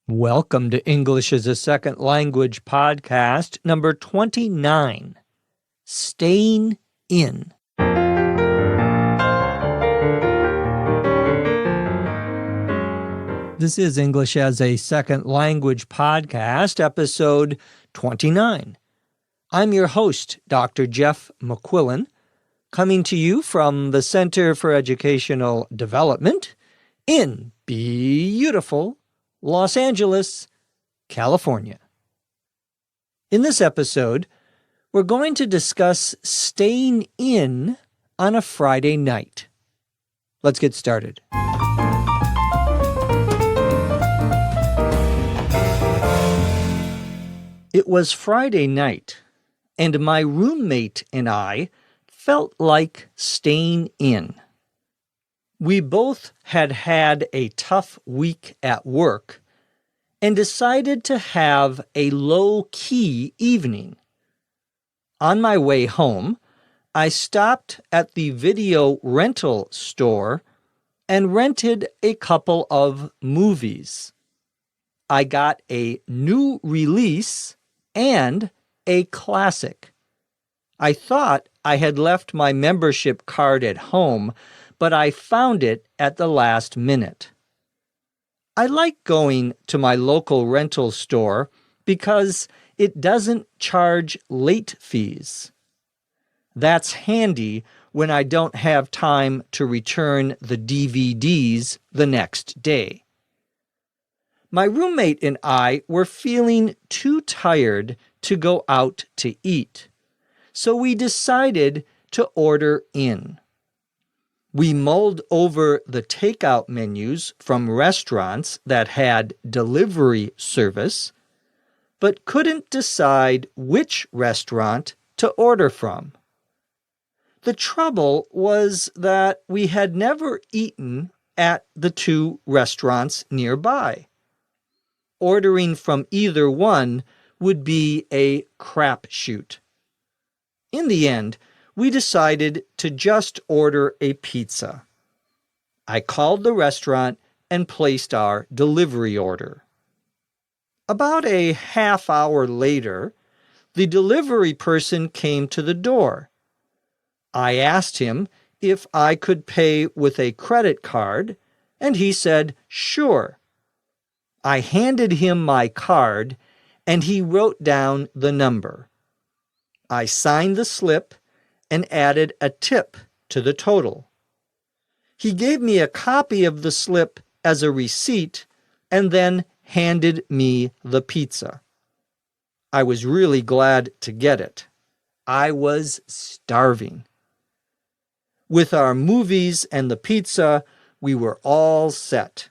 Welcome to English as a Second Language podcast number 29, Staying In. This is English as a Second Language podcast, episode 29. I'm your host, Dr. Jeff McQuillan, coming to you from the Center for Educational Development in beautiful Los Angeles, California. In this episode, we're going to discuss staying in on a Friday night. Let's get started. It was Friday night, and my roommate and I felt like staying in. We both had had a tough week at work and decided to have a low-key evening. On my way home, I stopped at the video rental store and rented a couple of movies. I got a new release and a classic. I thought I had left my membership card at home, but I found it at the last minute. I like going to my local rental store because it doesn't charge late fees. That's handy when I don't have time to return the DVDs the next day. My roommate and I were feeling too tired to go out to eat, so we decided to order in. We mulled over the takeout menus from restaurants that had delivery service, but couldn't decide which restaurant to order from. The trouble was that we had never eaten at the two restaurants nearby. Ordering from either one would be a crapshoot. In the end, we decided to just order a pizza. I called the restaurant and placed our delivery order. About a half hour later, the delivery person came to the door. I asked him if I could pay with a credit card, and he said, "Sure." I handed him my card, and he wrote down the number. I signed the slip and added a tip to the total. He gave me a copy of the slip as a receipt and then handed me the pizza. I was really glad to get it. I was starving. With our movies and the pizza, we were all set.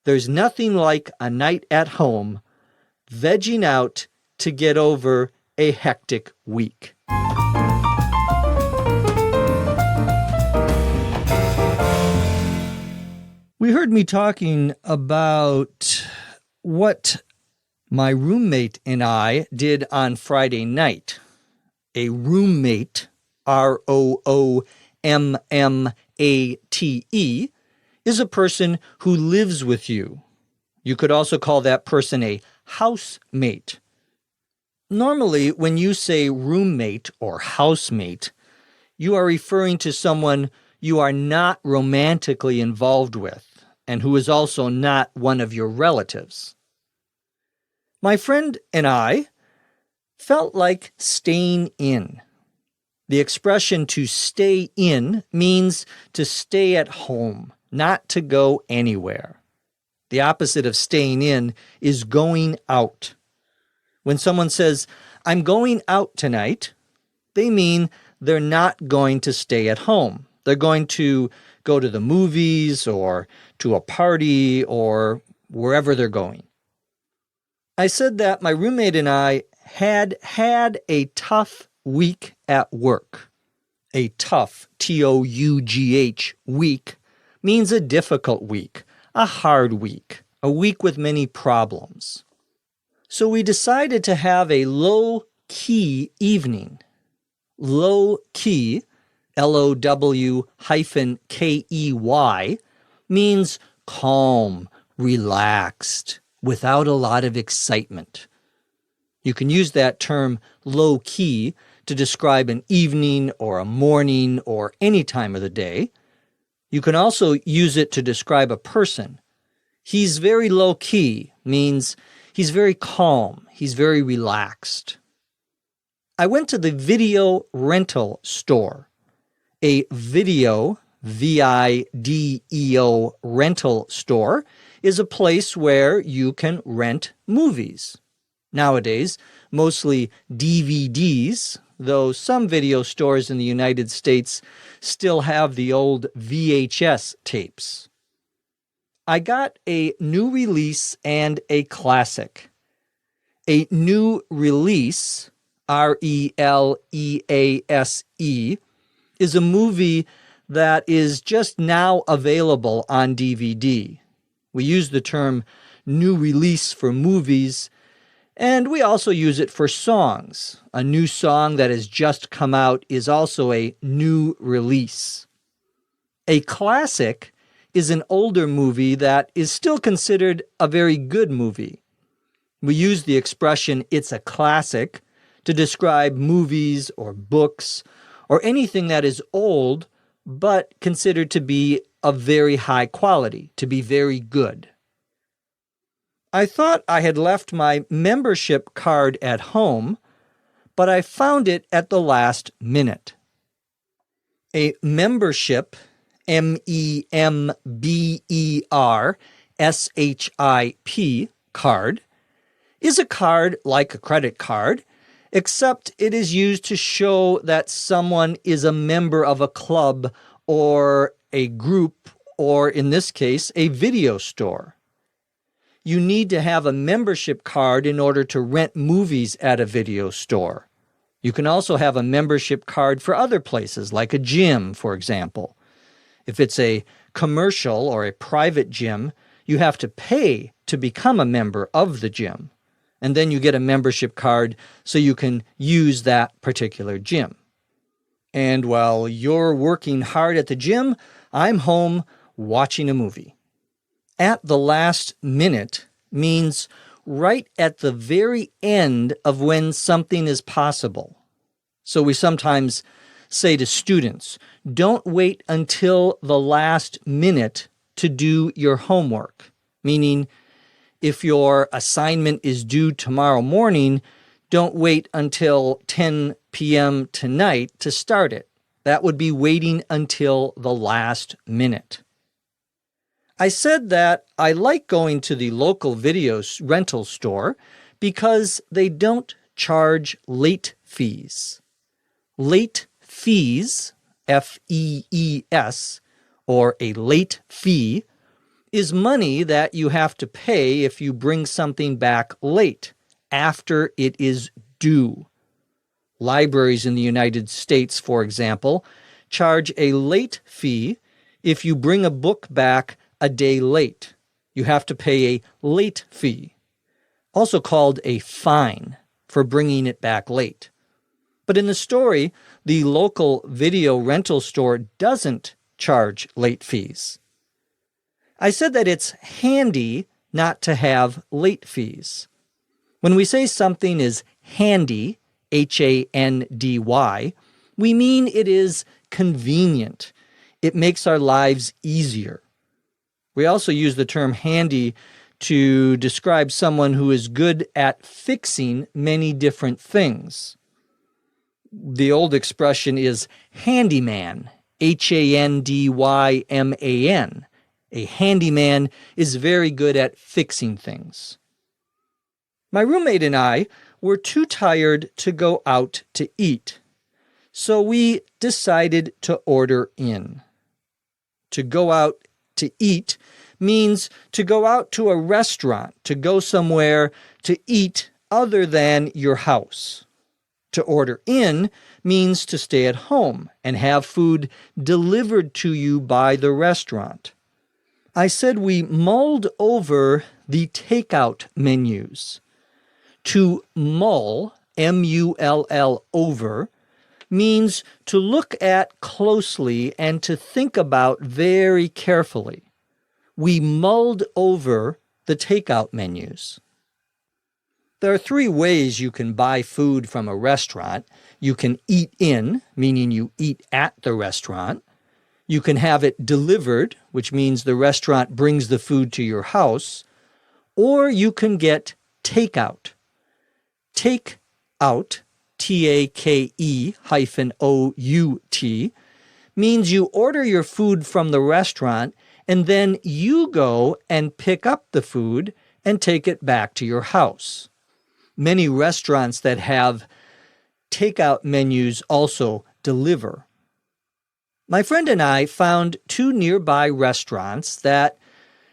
There's nothing like a night at home, vegging out to get over a hectic week. We heard me talking about what my roommate and I did on Friday night. A roommate, ROOMMATE, is a person who lives with you. You could also call that person a housemate. Normally, when you say roommate or housemate, you are referring to someone you are not romantically involved with, and who is also not one of your relatives. My friend and I felt like staying in. The expression to stay in means to stay at home, not to go anywhere. The opposite of staying in is going out. When someone says, "I'm going out tonight," they mean they're not going to stay at home. They're going to go to the movies or to a party or wherever they're going. I said that my roommate and I had a tough week at work. A tough, T-O-U-G-H, week means a difficult week, a hard week, a week with many problems. So we decided to have a low-key evening. Low-key, L-O-W-K-E-Y, means calm, relaxed, without a lot of excitement. You can use that term low key to describe an evening or a morning or any time of the day. You can also use it to describe a person. He's very low key means he's very calm, he's very relaxed. I went to the video rental store. A video, V-I-D-E-O, rental store is a place where you can rent movies. Nowadays, mostly DVDs, though some video stores in the United States still have the old VHS tapes. I got a new release and a classic. A new release, R-E-L-E-A-S-E, is a movie that is just now available on DVD. We use the term new release for movies, and we also use it for songs. A new song that has just come out is also a new release. A classic is an older movie that is still considered a very good movie. We use the expression "it's a classic" to describe movies or books or anything that is old but considered to be of very high quality, to be very good. I thought I had left my membership card at home, but I found it at the last minute. A membership, membership card, is a card like a credit card, except it is used to show that someone is a member of a club or a group, or in this case, a video store. You need to have a membership card in order to rent movies at a video store. You can also have a membership card for other places, like a gym, for example. If it's a commercial or a private gym, you have to pay to become a member of the gym. And then you get a membership card so you can use that particular gym. And while you're working hard at the gym, I'm home watching a movie. At the last minute means right at the very end of when something is possible. So we sometimes say to students, don't wait until the last minute to do your homework, meaning if your assignment is due tomorrow morning, don't wait until 10 p.m. tonight to start it. That would be waiting until the last minute. I said that I like going to the local video rental store because they don't charge late fees. Late fees, F-E-E-S, or a late fee, is money that you have to pay if you bring something back late, after it is due. Libraries in the United States, for example, charge a late fee if you bring a book back a day late. You have to pay a late fee, also called a fine, for bringing it back late. But in the story, the local video rental store doesn't charge late fees. I said that it's handy not to have late fees. When we say something is handy, H-A-N-D-Y, we mean it is convenient. It makes our lives easier. We also use the term handy to describe someone who is good at fixing many different things. The old expression is handyman, H-A-N-D-Y-M-A-N. A handyman is very good at fixing things. My roommate and I were too tired to go out to eat, so we decided to order in. To go out to eat means to go out to a restaurant, to go somewhere to eat other than your house. To order in means to stay at home and have food delivered to you by the restaurant. I said we mulled over the takeout menus. To mull, M-U-L-L, over, means to look at closely and to think about very carefully. We mulled over the the takeout menus. There are three ways you can buy food from a restaurant. You can eat in, meaning you eat at the restaurant. You can have it delivered, which means the restaurant brings the food to your house. Or you can get takeout. Take out, TAKE-OUT, means you order your food from the restaurant and then you go and pick up the food and take it back to your house. Many restaurants that have takeout menus also deliver. My friend and I found two nearby restaurants that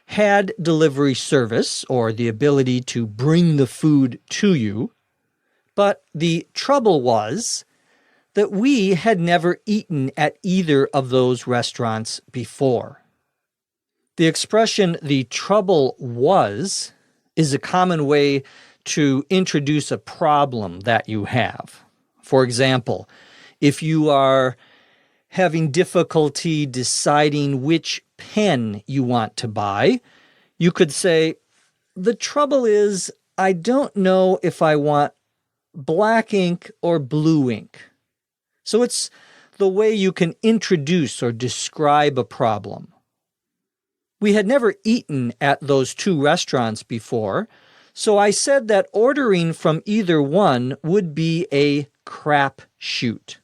had delivery service or the ability to bring the food to you, but the trouble was that we had never eaten at either of those restaurants before. The expression, "the trouble was," is a common way to introduce a problem that you have. For example, if you are having difficulty deciding which pen you want to buy, you could say, "The trouble is, I don't know if I want black ink or blue ink." So it's the way you can introduce or describe a problem. We had never eaten at those two restaurants before, so I said that ordering from either one would be a crapshoot.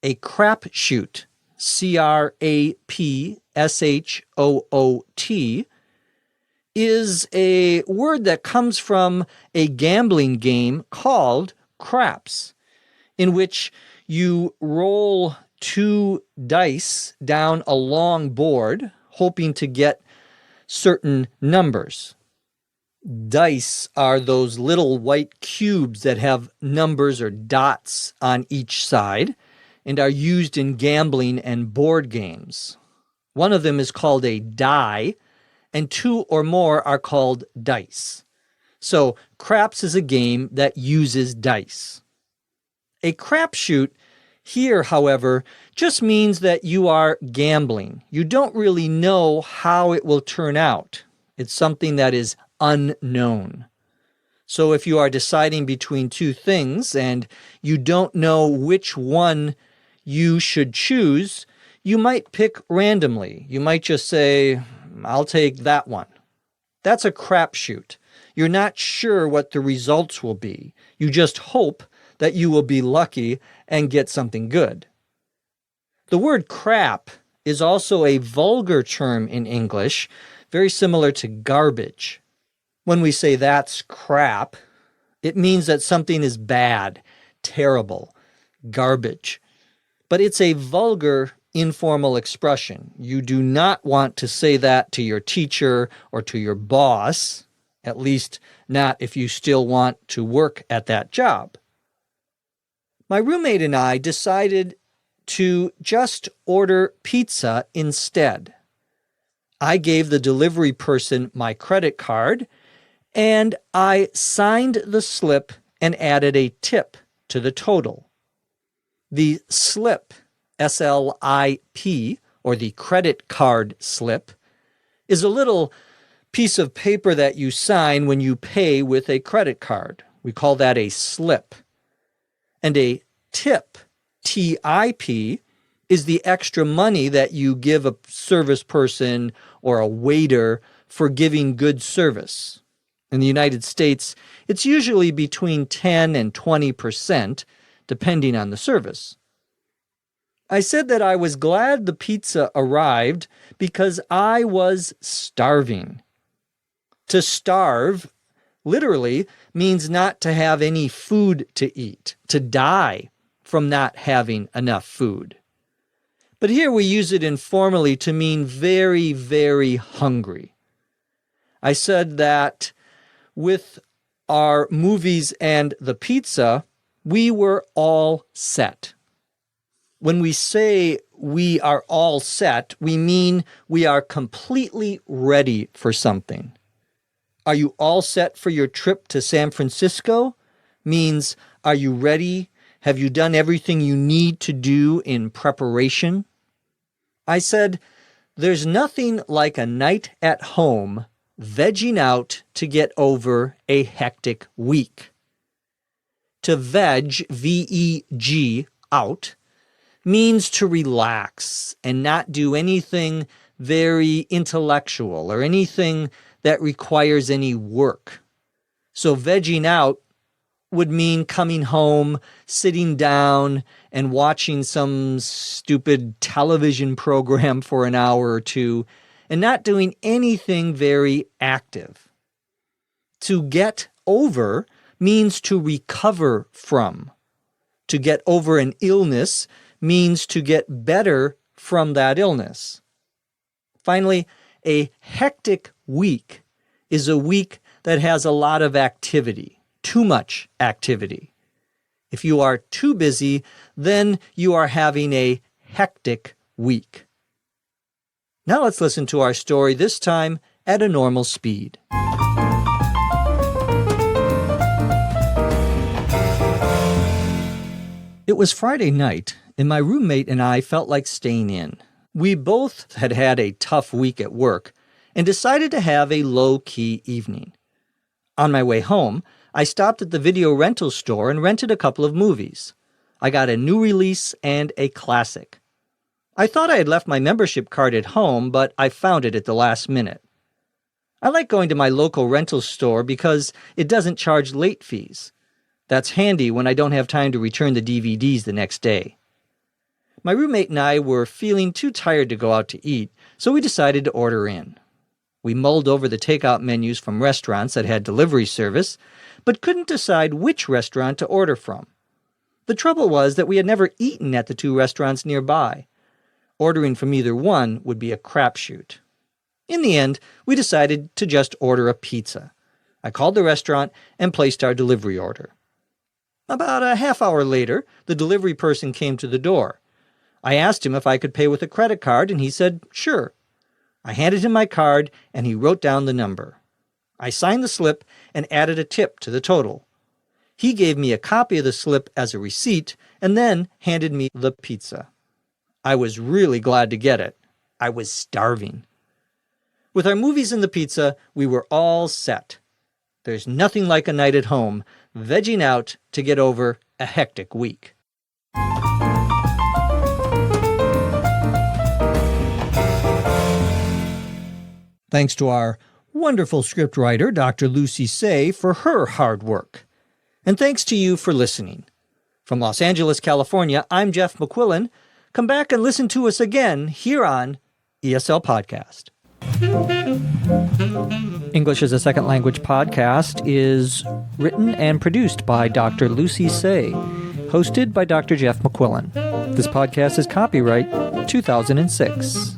A crapshoot, CRAPSHOOT, is a word that comes from a gambling game called craps, in which you roll two dice down a long board, hoping to get certain numbers. Dice are those little white cubes that have numbers or dots on each side and are used in gambling and board games. One of them is called a die, and two or more are called dice. So craps is a game that uses dice. A crapshoot here, however, just means that you are gambling. You don't really know how it will turn out. It's something that is unknown. So if you are deciding between two things and you don't know which one you should choose, you might pick randomly. You might just say, "I'll take that one." That's a crapshoot. You're not sure what the results will be. You just hope that you will be lucky and get something good. The word crap is also a vulgar term in English, very similar to garbage. When we say that's crap, it means that something is bad, terrible, garbage. But it's a vulgar, informal expression. You do not want to say that to your teacher or to your boss, at least not if you still want to work at that job. My roommate and I decided to just order pizza instead. I gave the delivery person my credit card, and I signed the slip and added a tip to the total. The slip, SLIP, or the credit card slip, is a little piece of paper that you sign when you pay with a credit card. We call that a slip. And a tip, TIP, is the extra money that you give a service person or a waiter for giving good service. In the United States, it's usually between 10 and 20%, depending on the service. I said that I was glad the pizza arrived because I was starving. To starve literally means not to have any food to eat, to die from not having enough food. But here we use it informally to mean very, very hungry. I said that with our movies and the pizza, we were all set. When we say we are all set, we mean we are completely ready for something. Are you all set for your trip to San Francisco? Means, are you ready? Have you done everything you need to do in preparation? I said, there's nothing like a night at home vegging out to get over a hectic week. To veg, V-E-G, out, means to relax and not do anything very intellectual or anything that requires any work. So vegging out would mean coming home, sitting down, and watching some stupid television program for an hour or two, and not doing anything very active. To get over means to recover from. To get over an illness means to get better from that illness. Finally, a hectic week is a week that has a lot of activity, too much activity. If you are too busy, then you are having a hectic week. Now let's listen to our story, this time at a normal speed. It was Friday night, and my roommate and I felt like staying in. We both had had a tough week at work and decided to have a low-key evening. On my way home, I stopped at the video rental store and rented a couple of movies. I got a new release and a classic. I thought I had left my membership card at home, but I found it at the last minute. I like going to my local rental store because it doesn't charge late fees. That's handy when I don't have time to return the DVDs the next day. My roommate and I were feeling too tired to go out to eat, so we decided to order in. We mulled over the takeout menus from restaurants that had delivery service, but couldn't decide which restaurant to order from. The trouble was that we had never eaten at the two restaurants nearby. Ordering from either one would be a crapshoot. In the end, we decided to just order a pizza. I called the restaurant and placed our delivery order. About a half hour later, the delivery person came to the door. I asked him if I could pay with a credit card, and he said, sure. I handed him my card, and he wrote down the number. I signed the slip and added a tip to the total. He gave me a copy of the slip as a receipt and then handed me the pizza. I was really glad to get it. I was starving. With our movies and the pizza, we were all set. There's nothing like a night at home, vegging out to get over a hectic week. Thanks to our wonderful scriptwriter, Dr. Lucy Say, for her hard work. And thanks to you for listening. From Los Angeles, California, I'm Jeff McQuillan. Come back and listen to us again here on ESL Podcast. English as a Second Language podcast is written and produced by Dr. Lucy Say, hosted by Dr. Jeff McQuillan. This podcast is copyright 2006.